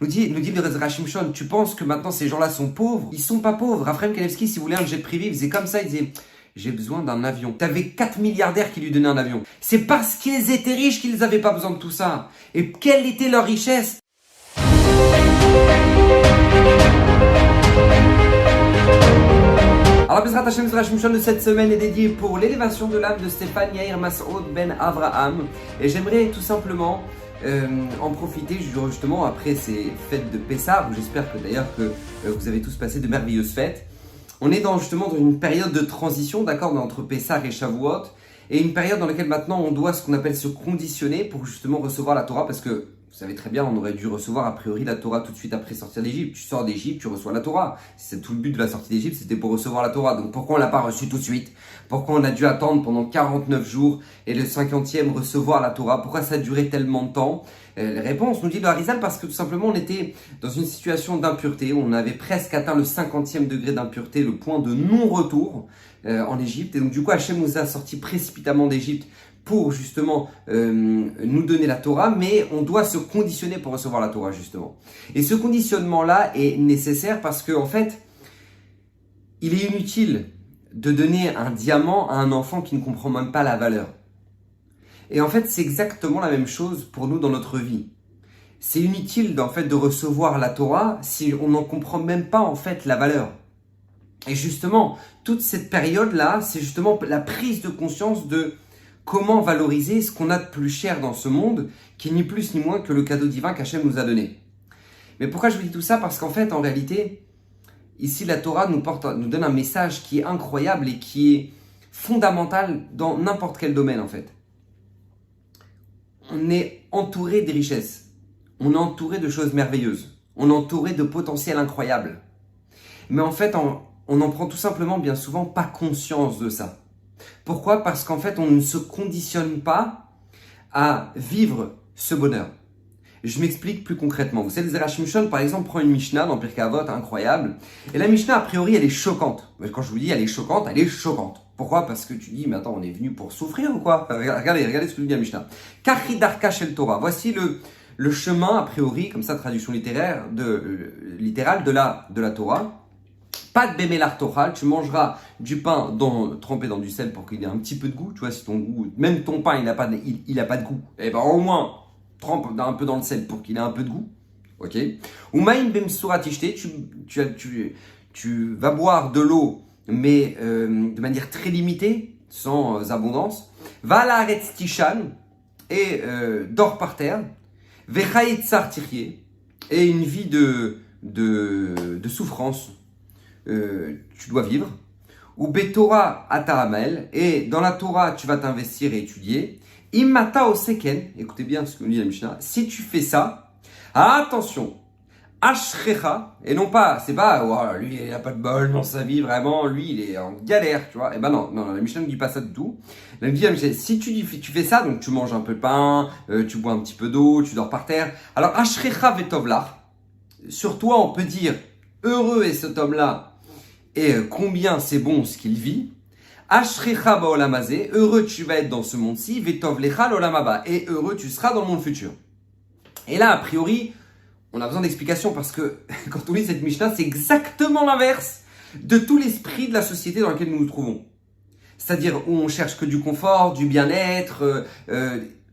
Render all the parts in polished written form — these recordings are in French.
Nous dit le Rez Shimshon, tu penses que maintenant ces gens-là sont pauvres? Ils sont pas pauvres. Raphaël Kanevski, si vous voulez un jet privé, il faisait comme ça, il disait j'ai besoin d'un avion. T'avais 4 milliardaires qui lui donnaient un avion. C'est parce qu'ils étaient riches qu'ils n'avaient pas besoin de tout ça. Et quelle était leur richesse? Alors, Bezrat Hashem, Bezrat Shimshon de cette semaine est dédié pour l'élévation de l'âme de Stéphane Yair Masoud Ben Avraham. Et j'aimerais tout simplement en profiter justement après ces fêtes de Pessah, où j'espère que d'ailleurs que vous avez tous passé de merveilleuses fêtes. On est justement dans une période de transition, d'accord, entre Pessah et Shavuot, et une période dans laquelle maintenant on doit ce qu'on appelle se conditionner pour justement recevoir la Torah, parce que vous savez très bien, on aurait dû recevoir a priori la Torah tout de suite après sortir d'Égypte. Tu sors d'Égypte, tu reçois la Torah. C'est tout le but de la sortie d'Égypte, c'était pour recevoir la Torah. Donc pourquoi on l'a pas reçue tout de suite? Pourquoi on a dû attendre pendant 49 jours et le 50e recevoir la Torah? Pourquoi ça a duré tellement de temps? Les réponses nous dit le Harizal, parce que tout simplement on était dans une situation d'impureté. On avait presque atteint le 50e degré d'impureté, le point de non-retour en Égypte. Et donc du coup Hachem nous a sortis précipitamment d'Égypte pour justement nous donner la Torah, mais on doit se conditionner pour recevoir la Torah justement. Et ce conditionnement-là est nécessaire parce que en fait, il est inutile de donner un diamant à un enfant qui ne comprend même pas la valeur. Et en fait, c'est exactement la même chose pour nous dans notre vie. C'est inutile en fait de recevoir la Torah si on n'en comprend même pas en fait la valeur. Et justement, toute cette période-là, c'est justement la prise de conscience de comment valoriser ce qu'on a de plus cher dans ce monde, qui est ni plus ni moins que le cadeau divin qu'Hachem nous a donné. Mais pourquoi je vous dis tout ça? Parce qu'en fait, en réalité, ici la Torah nous donne un message qui est incroyable et qui est fondamental dans n'importe quel domaine en fait. On est entouré des richesses, on est entouré de choses merveilleuses, on est entouré de potentiel incroyable. Mais en fait, on n'en prend tout simplement bien souvent pas conscience de ça. Pourquoi? Parce qu'en fait, on ne se conditionne pas à vivre ce bonheur. Je m'explique plus concrètement. Vous savez, le Zera Shimshon, par exemple, prend une Mishnah dans Pirkei Avot, incroyable. Et la Mishnah, a priori, elle est choquante. Mais quand je vous dis elle est choquante, elle est choquante. Pourquoi? Parce que tu dis, mais attends, on est venu pour souffrir ou quoi? Regardez ce que dit la Mishnah. Kachri darka shel Torah. Voici le chemin, a priori, comme ça, traduction littérale de la Torah. Pas de bémélar tochal, tu mangeras du pain trempé dans du sel pour qu'il ait un petit peu de goût. Tu vois, si ton goût, même ton pain, il n'a pas de goût, et ben au moins trempe un peu dans le sel pour qu'il ait un peu de goût. Ok. Ou maïm bem suratishte, tu vas boire de l'eau, mais de manière très limitée, sans abondance. Va à la haretz tishan et dors par terre. Vechayet tsar tirye, et une vie de souffrance. Tu dois vivre, ou Betorah ata amel, et dans la Torah tu vas t'investir et étudier. Imata oseken, écoutez bien ce que nous dit la Mishnah, si tu fais ça, attention, ashrecha, et non pas, c'est pas, oh, lui il n'a pas de bol dans sa vie, vraiment, lui il est en galère, tu vois, et ben non, la Mishnah ne dit pas ça du tout. Elle me dit, si tu fais ça, donc tu manges un peu de pain, tu bois un petit peu d'eau, tu dors par terre, alors ashrecha vetovlach, sur toi on peut dire, heureux est cet homme-là, et combien c'est bon ce qu'il vit. Ashrecha ba'olamazé, heureux tu vas être dans ce monde-ci, vetov lecha l'olamaba, et heureux tu seras dans le monde futur. Et là, a priori, on a besoin d'explications parce que quand on lit cette Mishnah, c'est exactement l'inverse de tout l'esprit de la société dans laquelle nous nous trouvons. C'est-à-dire où on cherche que du confort, du bien-être,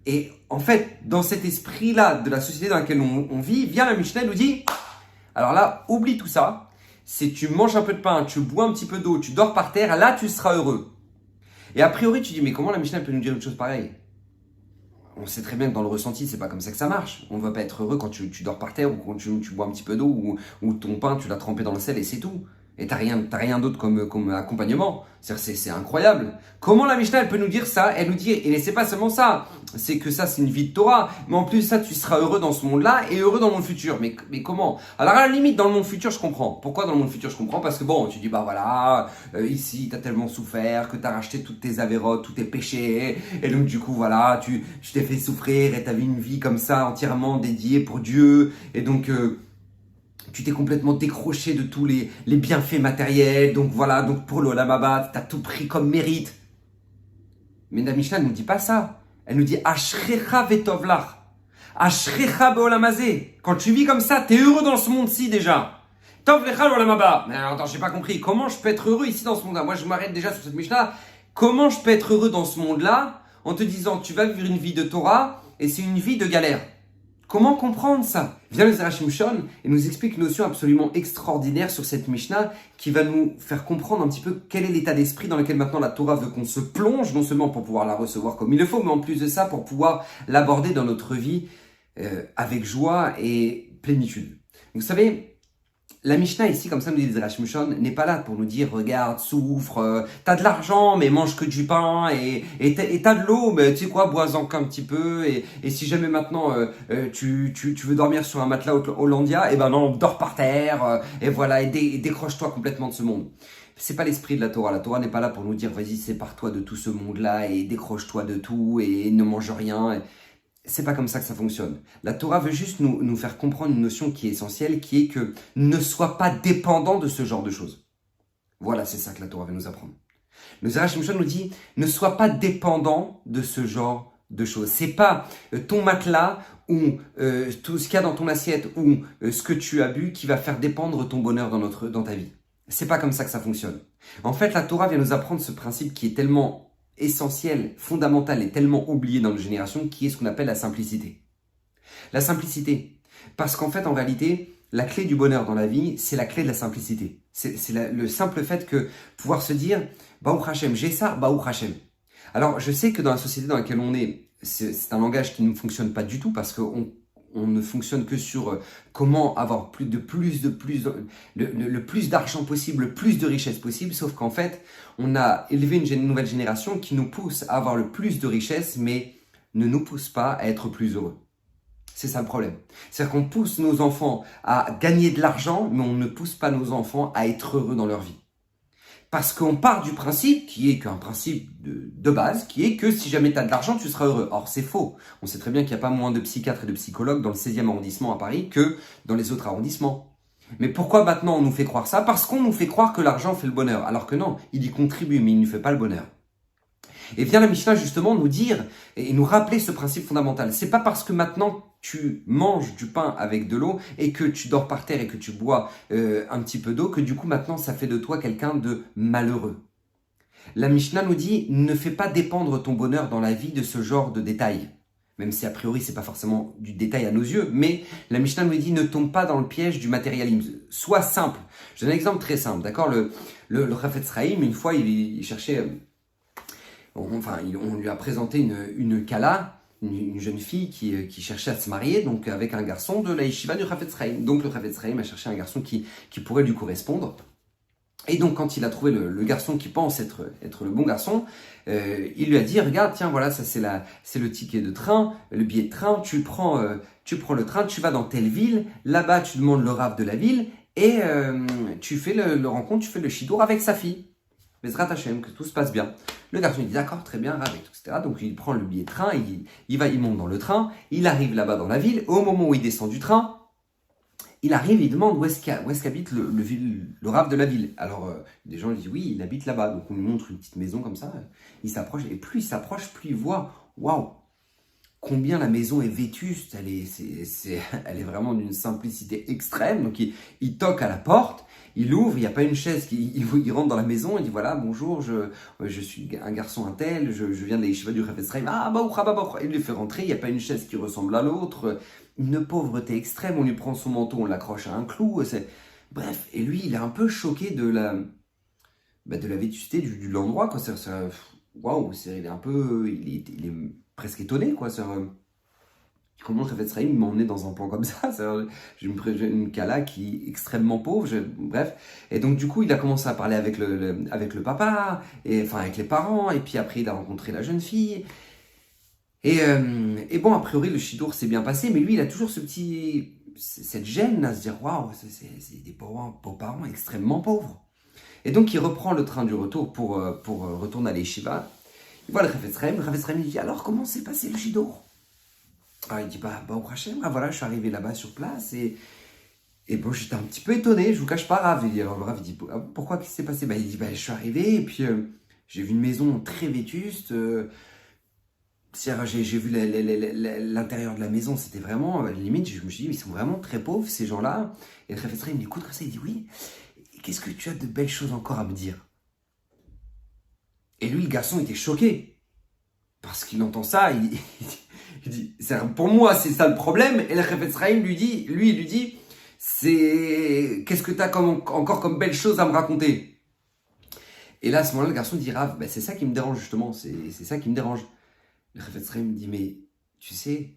et en fait, dans cet esprit-là de la société dans laquelle on vit, vient la Mishnah et nous dit, alors là, oublie tout ça. Si tu manges un peu de pain, tu bois un petit peu d'eau, tu dors par terre, là tu seras heureux. Et a priori tu dis, mais comment la Mishnah peut nous dire une chose pareille? On sait très bien que dans le ressenti, c'est pas comme ça que ça marche. On ne va pas être heureux quand tu dors par terre ou quand tu bois un petit peu d'eau ou ton pain tu l'as trempé dans le sel et c'est tout. Et t'as rien d'autre comme accompagnement. C'est incroyable. Comment la Mishnah elle peut nous dire ça? Elle nous dit, et c'est pas seulement ça, c'est que ça c'est une vie de Torah, mais en plus ça tu seras heureux dans ce monde-là et heureux dans le monde futur. Mais comment? Alors à la limite dans le monde futur je comprends. Pourquoi dans le monde futur je comprends? Parce que bon, tu dis bah voilà, ici t'as tellement souffert que t'as racheté toutes tes avérotes, tous tes péchés, et donc du coup voilà, tu t'es fait souffrir et t'avais une vie comme ça entièrement dédiée pour Dieu, et donc tu t'es complètement décroché de tous les bienfaits matériels, donc voilà, donc pour l'Olam Haba, t'as tout pris comme mérite. Mais la Mishnah ne nous dit pas ça. Elle nous dit Ashrecha vetovlach. Ashrecha be'olamazé. Quand tu vis comme ça, t'es heureux dans ce monde-ci déjà. Tov lecha l'olam haba. Mais attends, j'ai pas compris. Comment je peux être heureux ici dans ce monde-là? Moi, je m'arrête déjà sur cette Mishnah. Comment je peux être heureux dans ce monde-là en te disant tu vas vivre une vie de Torah et c'est une vie de galère? Comment comprendre ça? Vient le Zera Shimshon et nous explique une notion absolument extraordinaire sur cette Mishnah qui va nous faire comprendre un petit peu quel est l'état d'esprit dans lequel maintenant la Torah veut qu'on se plonge, non seulement pour pouvoir la recevoir comme il le faut, mais en plus de ça, pour pouvoir l'aborder dans notre vie avec joie et plénitude. Vous savez, la Mishnah ici, comme ça nous dit le Zera Shimshon, n'est pas là pour nous dire regarde, souffre, t'as de l'argent mais mange que du pain et t'as de l'eau mais tu sais quoi, bois-en qu'un petit peu et si jamais maintenant tu veux dormir sur un matelas Hollandia, et ben non, dors par terre et voilà et décroche-toi complètement de ce monde. C'est pas l'esprit de la Torah. La Torah n'est pas là pour nous dire vas-y sépare-toi de tout ce monde-là et décroche-toi de tout et ne mange rien. C'est pas comme ça que ça fonctionne. La Torah veut juste nous faire comprendre une notion qui est essentielle, qui est que ne sois pas dépendant de ce genre de choses. Voilà, c'est ça que la Torah veut nous apprendre. Le Zera Shimshon nous dit, ne sois pas dépendant de ce genre de choses. C'est pas ton matelas ou tout ce qu'il y a dans ton assiette ou ce que tu as bu qui va faire dépendre ton bonheur dans ta vie. C'est pas comme ça que ça fonctionne. En fait, la Torah vient nous apprendre ce principe qui est tellement essentiel, fondamental et tellement oublié dans nos générations, qui est ce qu'on appelle la simplicité. La simplicité. Parce qu'en fait, en réalité, la clé du bonheur dans la vie, c'est la clé de la simplicité. C'est le simple fait que pouvoir se dire, Baruch Hashem, j'ai ça, Baruch Hashem. Alors, je sais que dans la société dans laquelle on est, c'est un langage qui ne fonctionne pas du tout parce qu'on ne fonctionne que sur comment avoir le plus d'argent possible, le plus de richesse possible, sauf qu'en fait, on a élevé une nouvelle génération qui nous pousse à avoir le plus de richesse, mais ne nous pousse pas à être plus heureux. C'est ça le problème. C'est-à-dire qu'on pousse nos enfants à gagner de l'argent, mais on ne pousse pas nos enfants à être heureux dans leur vie. Parce qu'on part du principe, qui est qu'un principe de base, qui est que si jamais tu as de l'argent, tu seras heureux. Or, c'est faux. On sait très bien qu'il n'y a pas moins de psychiatres et de psychologues dans le 16e arrondissement à Paris que dans les autres arrondissements. Mais pourquoi maintenant on nous fait croire ça? Parce qu'on nous fait croire que l'argent fait le bonheur. Alors que non, il y contribue, mais il ne fait pas le bonheur. Et vient la Mishnah justement nous dire et nous rappeler ce principe fondamental. C'est pas parce que maintenant tu manges du pain avec de l'eau et que tu dors par terre et que tu bois un petit peu d'eau que du coup maintenant ça fait de toi quelqu'un de malheureux. La Mishnah nous dit ne fais pas dépendre ton bonheur dans la vie de ce genre de détails. Même si a priori c'est pas forcément du détail à nos yeux, mais la Mishnah nous dit ne tombe pas dans le piège du matérialisme. Sois simple. Je donne un exemple très simple, d'accord? Le Chafetz Chaim, une fois il cherchait... on lui a présenté une kala, une jeune fille qui cherchait à se marier donc avec un garçon de la yeshiva du Chafetz Chaim. Donc le Chafetz Chaim a cherché un garçon qui pourrait lui correspondre. Et donc quand il a trouvé le garçon qui pense être le bon garçon, il lui a dit regarde tiens voilà ça c'est le ticket de train, le billet de train, tu prends le train, tu vas dans telle ville, là-bas tu demandes le rav de la ville et tu fais le rencontre, tu fais le shidour avec sa fille. Bezrat Hashem, que tout se passe bien. Le garçon il dit d'accord, très bien, rav, etc. Donc il prend le billet de train, il monte dans le train, il arrive là-bas dans la ville. Au moment où il descend du train, il arrive, il demande où est-ce qu'habite le rav de la ville. Alors des gens lui disent oui, il habite là-bas. Donc on lui montre une petite maison comme ça. Il s'approche et plus il s'approche, plus il voit waouh, combien la maison est vétuste. Elle est vraiment d'une simplicité extrême. Donc il toque à la porte. Il ouvre, il n'y a pas une chaise, il rentre dans la maison, il dit voilà, bonjour, je suis un garçon un tel, je viens de la yeshiva du Chafetz Chaim, il lui fait rentrer, il n'y a pas une chaise qui ressemble à l'autre, une pauvreté extrême, on lui prend son manteau, on l'accroche à un clou, bref, et lui, il est un peu choqué de la vétusté de l'endroit, quoi, waouh, il est un peu, il est presque étonné, quoi, comment le Chafetz Chaim m'a emmené dans un plan comme ça? J'ai une kala qui est extrêmement pauvre, bref. Et donc du coup, il a commencé à parler avec le papa, avec les parents, et puis après il a rencontré la jeune fille. Et bon, a priori, le shidour s'est bien passé, mais lui, il a toujours cette gêne à se dire, waouh, c'est des pauvres parents extrêmement pauvres. Et donc il reprend le train du retour pour retourner à l'Yeshiva. Il voit le Chafetz Chaim, il dit, alors comment s'est passé le shidour? Alors il dit Baruch Hashem, voilà, je suis arrivé là-bas sur place et bon, j'étais un petit peu étonné, je vous cache pas, Rav. Alors le Rav il dit pourquoi, qu'est-ce qui s'est passé? Il dit je suis arrivé et puis j'ai vu une maison très vétuste, J'ai vu l'intérieur de la maison, c'était vraiment, limite, je me suis dit, ils sont vraiment très pauvres, ces gens-là. Et le Chafetz Chaim m'écoute comme ça, il dit, oui, qu'est-ce que tu as de belles choses encore à me dire? Et lui, le garçon, était choqué. Parce qu'il entend ça, il dit, pour moi, c'est ça le problème. Et le Chafetz Chaim lui dit, qu'est-ce que tu as encore comme belles choses à me raconter? Et là, à ce moment-là, le garçon dit, Rav, c'est ça qui me dérange, justement, c'est ça qui me dérange. Le Chafetz Chaim me dit, mais tu sais,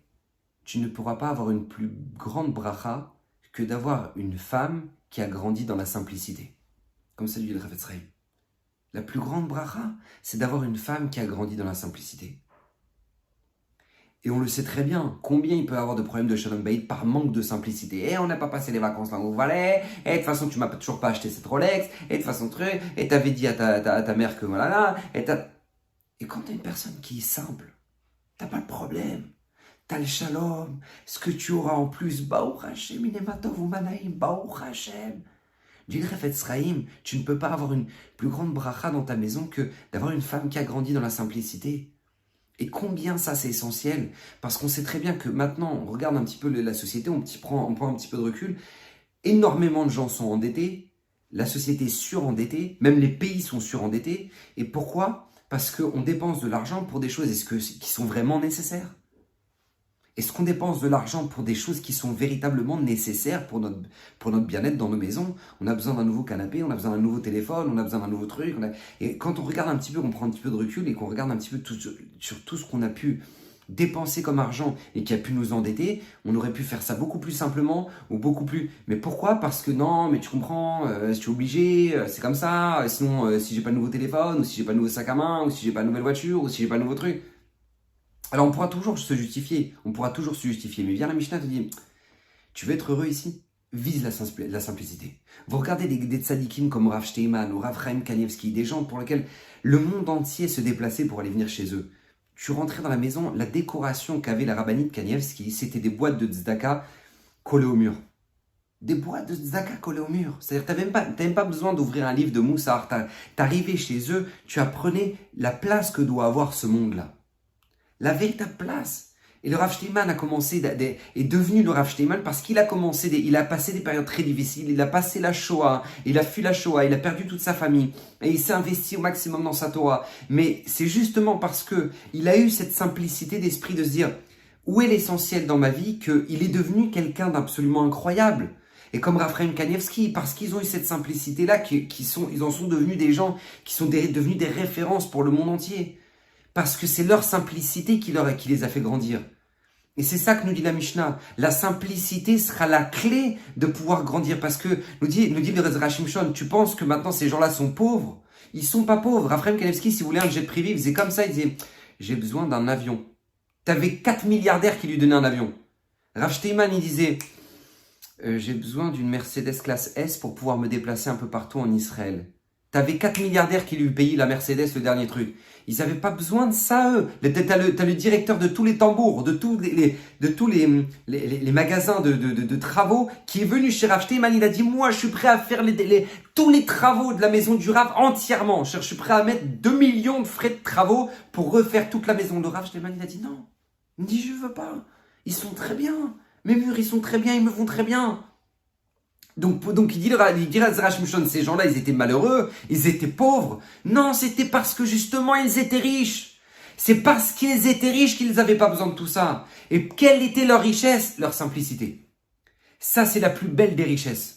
tu ne pourras pas avoir une plus grande bracha que d'avoir une femme qui a grandi dans la simplicité. Comme ça dit le Chafetz Chaim. La plus grande bracha, c'est d'avoir une femme qui a grandi dans la simplicité. Et on le sait très bien, combien il peut y avoir de problèmes de Shalom Bayit par manque de simplicité. Et on n'a pas passé les vacances là où on valait, et de toute façon tu m'as toujours pas acheté cette Rolex, et de toute façon truc, et t'avais dit à ta mère que voilà là, et quand t'as une personne qui est simple, t'as pas de problème. T'as le shalom, ce que tu auras en plus, Baruch Hashem, inematov umanaim, Baruch Hashem. Dit le Chafetz Chaim, tu ne peux pas avoir une plus grande bracha dans ta maison que d'avoir une femme qui a grandi dans la simplicité. Et combien ça c'est essentiel, parce qu'on sait très bien que maintenant, on regarde un petit peu la société, on prend un petit peu de recul, énormément de gens sont endettés, la société est surendettée, même les pays sont surendettés. Et pourquoi ? Parce qu'on dépense de l'argent pour des choses qui sont vraiment nécessaires. Est-ce qu'on dépense de l'argent pour des choses qui sont véritablement nécessaires pour notre bien-être dans nos maisons? On a besoin d'un nouveau canapé, on a besoin d'un nouveau téléphone, on a besoin d'un nouveau truc. Et quand on regarde un petit peu, on prend un petit peu de recul et qu'on regarde un petit peu sur tout ce qu'on a pu dépenser comme argent et qui a pu nous endetter, on aurait pu faire ça beaucoup plus simplement ou beaucoup plus... Mais pourquoi? Parce que non, mais tu comprends, je suis obligé, c'est comme ça, sinon si j'ai pas de nouveau téléphone, ou si j'ai pas de nouveau sac à main, ou si j'ai pas de nouvelle voiture, ou si j'ai pas de nouveau truc... Alors on pourra toujours se justifier, mais viens la Mishnah te dit, tu veux être heureux ici? Vise la simplicité. Vous regardez des tzadikim comme Rav Steinman ou Rav Chaim Kanievski, des gens pour lesquels le monde entier se déplaçait pour aller venir chez eux. Tu rentrais dans la maison, la décoration qu'avait la rabbinite Kanievski, c'était des boîtes de tzedaka collées au mur. Des boîtes de tzedaka collées au mur. C'est-à-dire que tu n'avais même pas besoin d'ouvrir un livre de Moussard. T'arrivais chez eux, tu apprenais la place que doit avoir ce monde-là. La véritable place. Et le Rav Steinman est devenu le Rav Steinman parce qu'il a il a passé des périodes très difficiles, il a passé la Shoah, il a fui la Shoah, il a perdu toute sa famille et il s'est investi au maximum dans sa Torah. Mais c'est justement parce que il a eu cette simplicité d'esprit de se dire où est l'essentiel dans ma vie qu'il est devenu quelqu'un d'absolument incroyable. Et comme Rav Chaim Kanievski, parce qu'ils ont eu cette simplicité-là, ils en sont devenus des gens qui sont devenus des références pour le monde entier. Parce que c'est leur simplicité qui les a fait grandir. Et c'est ça que nous dit la Mishnah. La simplicité sera la clé de pouvoir grandir. Parce que, nous dit le Rezra Shimshon, tu penses que maintenant ces gens-là sont pauvres? Ils sont pas pauvres. Rav Chaim Kanievski, si vous voulez un jet privé, il faisait comme ça, il disait, j'ai besoin d'un avion. T'avais 4 milliardaires qui lui donnaient un avion. Rav Steinman, il disait, j'ai besoin d'une Mercedes classe S pour pouvoir me déplacer un peu partout en Israël. T'avais 4 milliardaires qui lui payaient la Mercedes, le dernier truc. Ils n'avaient pas besoin de ça, eux. T'as le directeur de tous les tambours, de tous les magasins de travaux qui est venu chez Rav Steinman. Il a dit, moi, je suis prêt à faire tous les travaux de la maison du Rav entièrement. Je suis prêt à mettre 2 millions de frais de travaux pour refaire toute la maison. Le Rav Steinman, il a dit, non. Il me dit, je veux pas. Ils sont très bien. Mes murs, ils sont très bien. Ils me vont très bien. Donc il dit à Zera Shimshon, ces gens-là, ils étaient malheureux, ils étaient pauvres. Non, c'était parce que justement, ils étaient riches. C'est parce qu'ils étaient riches qu'ils n'avaient pas besoin de tout ça. Et quelle était leur richesse? Leur simplicité. Ça, c'est la plus belle des richesses.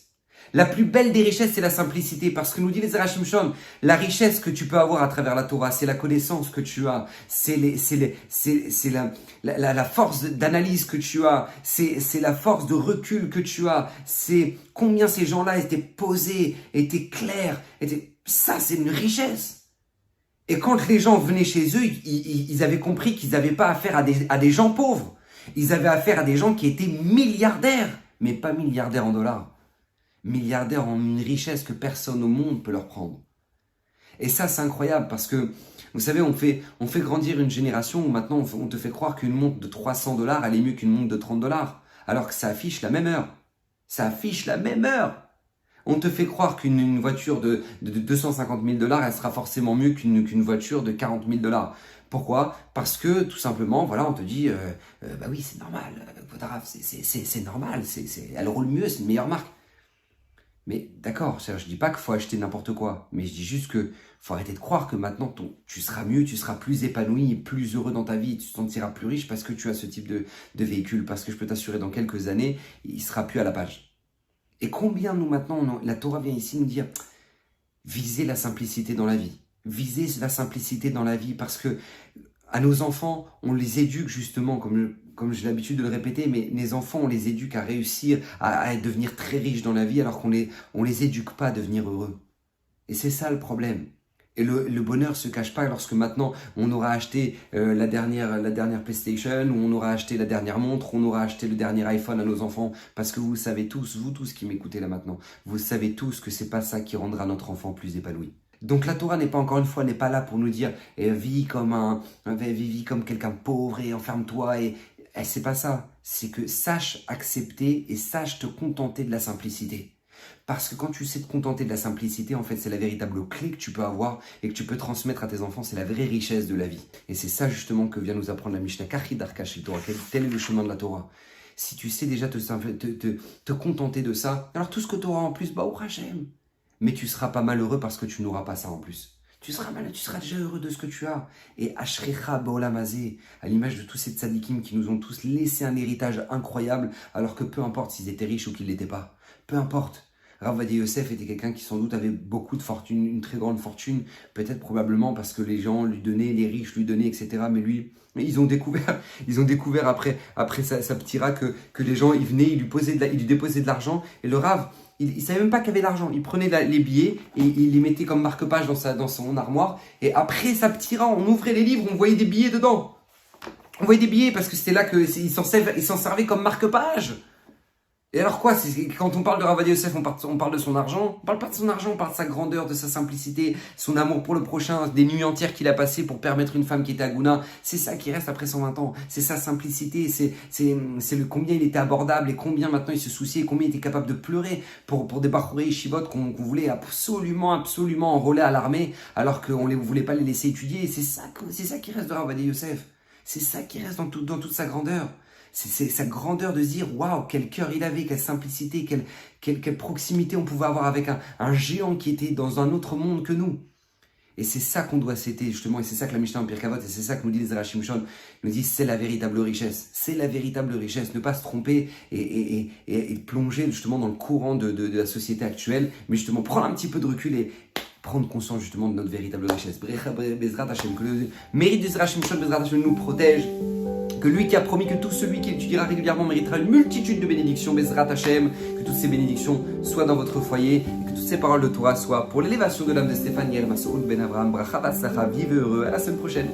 La plus belle des richesses, c'est la simplicité. Parce que nous dit les Zera Shimshon, la richesse que tu peux avoir à travers la Torah, c'est la connaissance que tu as, c'est la force d'analyse que tu as, c'est la force de recul que tu as, c'est combien ces gens-là étaient posés, étaient clairs, ça, c'est une richesse. Et quand les gens venaient chez eux, ils avaient compris qu'ils n'avaient pas affaire à des gens pauvres. Ils avaient affaire à des gens qui étaient milliardaires, mais pas milliardaires en dollars. Milliardaires en une richesse que personne au monde peut leur prendre. Et ça, c'est incroyable parce que, vous savez, on fait grandir une génération où maintenant on te fait croire qu'une montre de 300 $, elle est mieux qu'une montre de 30 $, alors que ça affiche la même heure. Ça affiche la même heure. On te fait croire qu'une voiture de 250 000 $, elle sera forcément mieux qu'une voiture de 40 000 $. Pourquoi? Parce que tout simplement, voilà, on te dit, bah oui, c'est normal, Vodarav, c'est normal, elle roule mieux, c'est une meilleure marque. Mais d'accord, je dis pas qu'il faut acheter n'importe quoi, mais je dis juste que faut arrêter de croire que maintenant tu seras mieux, tu seras plus épanoui, plus heureux dans ta vie, tu te sentiras plus riche parce que tu as ce type de véhicule, parce que je peux t'assurer dans quelques années, il sera plus à la page. Et combien nous maintenant, la Torah vient ici nous dire, visez la simplicité dans la vie, visez la simplicité dans la vie parce que à nos enfants, on les éduque justement, comme j'ai l'habitude de le répéter, mais les enfants, on les éduque à réussir, à devenir très riches dans la vie, alors on les éduque pas à devenir heureux. Et c'est ça le problème. Et le bonheur se cache pas lorsque maintenant on aura acheté la dernière PlayStation, ou on aura acheté la dernière montre, on aura acheté le dernier iPhone à nos enfants, parce que vous savez tous, vous tous qui m'écoutez là maintenant, vous savez tous que c'est pas ça qui rendra notre enfant plus épanoui. Donc la Torah n'est pas, encore une fois, n'est pas là pour nous dire vis comme quelqu'un de pauvre et enferme-toi. C'est pas ça. C'est que sache accepter et sache te contenter de la simplicité. Parce que quand tu sais te contenter de la simplicité, en fait, c'est la véritable clé que tu peux avoir et que tu peux transmettre à tes enfants. C'est la vraie richesse de la vie. Et c'est ça justement que vient nous apprendre la Mishnah. Tel est le chemin de la Torah. Si tu sais déjà te contenter de ça, alors tout ce que tu auras en plus, bah, au Hachem. Mais tu seras pas malheureux parce que tu n'auras pas ça en plus. Tu seras déjà heureux de ce que tu as. Et Ashrecha Ba'olamazé, à l'image de tous ces tzadikim qui nous ont tous laissé un héritage incroyable, alors que peu importe s'ils étaient riches ou qu'ils ne l'étaient pas. Peu importe. Rav Ovadia Yosef était quelqu'un qui sans doute avait beaucoup de fortune, une très grande fortune, peut-être probablement parce que les gens lui donnaient, les riches lui donnaient, etc. Mais lui, ils ont découvert après sa ptira que les gens, ils venaient, ils lui déposaient de l'argent, et le Rav, il ne savait même pas qu'il y avait l'argent. Il prenait les billets et il les mettait comme marque-page dans son armoire. Et après sa ptira, on ouvrait les livres, on voyait des billets dedans. On voyait des billets parce que c'était là qu'il s'en servait comme marque-page. Et alors quoi, quand on parle de Rav Ovadia Yosef, on parle de son argent. On parle pas de son argent, on parle de sa grandeur, de sa simplicité, son amour pour le prochain, des nuits entières qu'il a passées pour permettre une femme qui était à Gouna. C'est ça qui reste après 120 ans. C'est sa simplicité, c'est le combien il était abordable et combien maintenant il se souciait et combien il était capable de pleurer pour des bachourés shivot qu'on voulait absolument enrôler à l'armée alors qu'on ne voulait pas les laisser étudier. C'est ça qui reste de Rav Ovadia Yosef. C'est ça qui reste dans toute sa grandeur. C'est sa grandeur de se dire, waouh, quel cœur il avait, quelle simplicité, quelle proximité on pouvait avoir avec un géant qui était dans un autre monde que nous. Et c'est ça qu'on doit céder, justement, et c'est ça que la Mishnah en Pirkei Avot, et c'est ça que nous dit les Zera Shimshon, nous dit c'est la véritable richesse. C'est la véritable richesse, ne pas se tromper et plonger justement dans le courant de la société actuelle, mais justement prendre un petit peu de recul et prendre conscience justement de notre véritable richesse. Bezrat Hashem, que le mérite de Zera Shimshon, Bezrat Hashem nous protège. Que lui qui a promis que tout celui qui étudiera régulièrement méritera une multitude de bénédictions, Bezrat Hashem, que toutes ces bénédictions soient dans votre foyer, et que toutes ces paroles de Torah soient pour l'élévation de l'âme de Stéphane Masoud Ben Abraham, Bracha Vatslacha, vive heureux, à la semaine prochaine.